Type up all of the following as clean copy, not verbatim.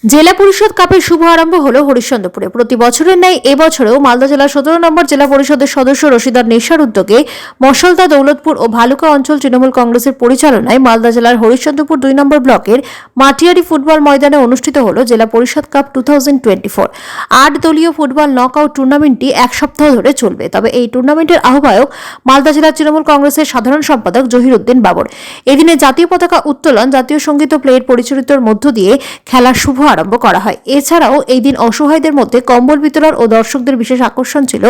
জেলা পরিষদ কাপের শুভ আরম্ভ হলো হরিশ্চন্দ্রপুরে। প্রতি বছরের ন্যায় এবছরেও মালদা জেলার 17 নম্বর জেলা পরিষদের সদস্য রশিদার নেশার উদ্যোগে মশলদা, দৌলতপুর ও ভালুকা অঞ্চল তৃণমূল কংগ্রেসের পরিচালনায় মালদা জেলার হরিশ্চন্দ্রপুর 2 নম্বর ব্লকের মাটিয়ারি ফুটবল ময়দানে অনুষ্ঠিত হলো জেলা পরিষদ কাপ 2024। 8 দলীয় ফুটবল নকআউট টুর্নামেন্টটি এক সপ্তাহ ধরে চলবে। তবে এই টুর্নামেন্টের আহ্বায়ক মালদা জেলা তৃণমূল কংগ্রেসের সাধারণ সম্পাদক জহিরউদ্দিন বাবর। এদিনে জাতীয় পতাকা উত্তোলন, জাতীয় সঙ্গীত ও প্লেয়ের পরিচালিতর মধ্য দিয়ে খেলার শুভ আরম্ভ করা হয়। এছাড়াও এই দিন অসহায়দের মধ্যে কম্বল বিতরণ ও দর্শকদের বিশেষ আকর্ষণ ছিল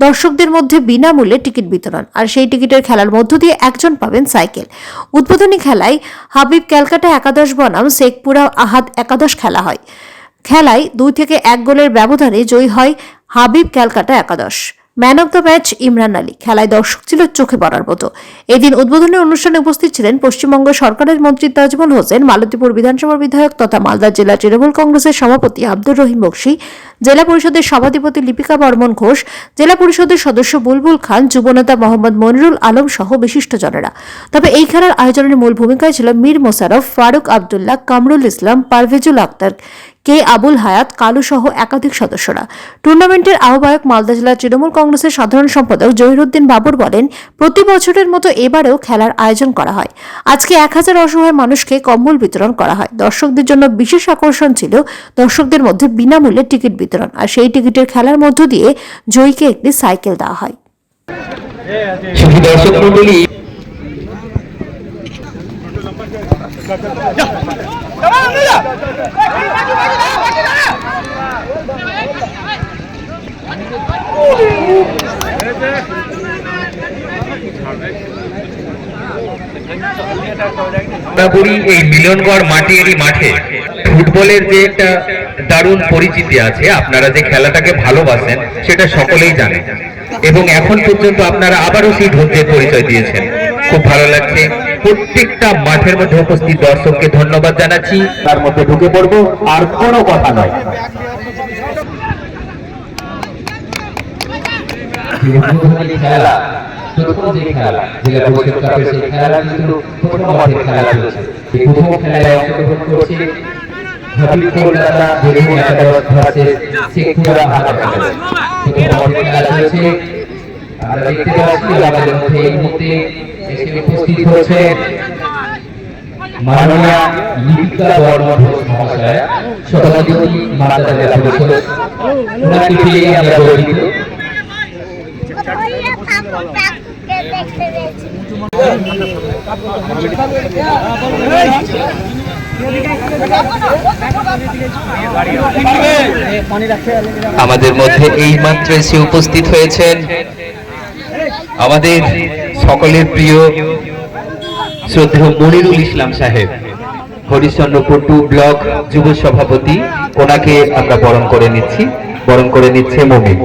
দর্শকদের মধ্যে বিনামূল্যে টিকিট বিতরণ। আর সেই টিকিটের খেলার মধ্য দিয়ে একজন পাবেন সাইকেল। উদ্বোধনী খেলায় হাবিব ক্যালকাটা একাদশ বনাম শেখপুরা আহাদ একাদশ খেলা হয়। খেলায় 2 থেকে 1 গোলের ব্যবধানে জয়ী হয় হাবিব ক্যালকাটা একাদশ। Man of the match Imran Ali. খেলায় দর্শক ছিল চোখে পড়ার মতো। এদিন উদ্বোধনী অনুষ্ঠানে উপস্থিত ছিলেন পশ্চিমবঙ্গ সরকারের মন্ত্রী তাজমল হোসেন, মালতীপুর বিধানসভার বিধায়ক তথা মালদা জেলা তৃণমূল কংগ্রেসের সভাপতি আব্দুর রহিম বক্সি, জেলা পরিষদের সভাধিপতি লিপিকা বর্মন ঘোষ, জেলা পরিষদের সদস্য বুলবুল খান, যুবনেতা মোহাম্মদ মনিরুল আলম সহ বিশিষ্টজনেরা। তবে এই খেলার আয়োজনের মূল ভূমিকায় ছিল মীর মোশাররফ, ফারুক আবদুল্লাহ, কামরুল ইসলাম, পারভেজুল আক্তার, কে আবুল হায়াত, কালু সহ একাধিক সদস্যরা। টুর্নামেন্টের আহ্বায়ক মালদা জেলা তৃণমূল কংগ্রেসের সাধারণ সম্পাদক জহিরউদ্দিন বাবর বলেন, প্রতি বছরের মতো এবারেও খেলার আয়োজন করা হয়। আজকে 1000 অসহায় মানুষকে কম্বল বিতরণ করা হয়। দর্শকদের জন্য বিশেষ আকর্ষণ ছিল দর্শকদের মধ্যে বিনামূল্যে টিকিট বিতরণ। আর সেই টিকিটের খেলার মধ্য দিয়ে জয়ীকে একটি সাইকেল দেওয়া হয়। এই মিলনগড় মাটিয়ারি মাঠে ফুটবলের যে একটা দারুণ পরিচিতি আছে, আপনারা যে খেলাটাকে ভালোবাসেন সেটা সকলেই জানেন এবং এখন পর্যন্ত আপনারা আবারও সেই ধৈর্যের পরিচয় দিয়েছেন। খুব ভালো লাগছে। প্রত্যেকটা মাঠের মধ্যে উপস্থিত দর্শককে ধন্যবাদ জানাচ্ছি। তার মধ্যে ঢুকে পড়বো, আর কোনো কথা নয়। খেলা প্রথম যে খেলা জেলা পরিষদ কাপের সেই খেলা কিন্তু প্রথম মাঠের খেলা চলছে। এই প্রথম খেলায় অংশগ্রহণ করছে হাবিব ক্যালকাটা একাদশ ভার্সেস শেখপুরা আহাদ একাদশ। প্রথম মাঠের খেলা চলছে। আমরা দেখতে পাচ্ছি আমাদের মধ্যে এই মুহূর্তে এসে উপস্থিত হচ্ছে মাননীয়া লিপিকা বর্মন ঘোষ মহাশয়া, সভাধিপতি মালদা জেলা পরিষদ। ওনাকে পেয়ে আমরা গর্বিত। আমাদের মধ্যে এই মাত্র এসে উপস্থিত হয়েছেন আমাদের সকলের প্রিয় শ্রদ্ধেয় মনিরুল ইসলাম সাহেব, হরিশ্চন্দ্রপুর 2 ব্লক যুব সভাপতি। ওনাকে আমরা বরণ করে নিচ্ছি। বরণ করে নিচ্ছে মমিন।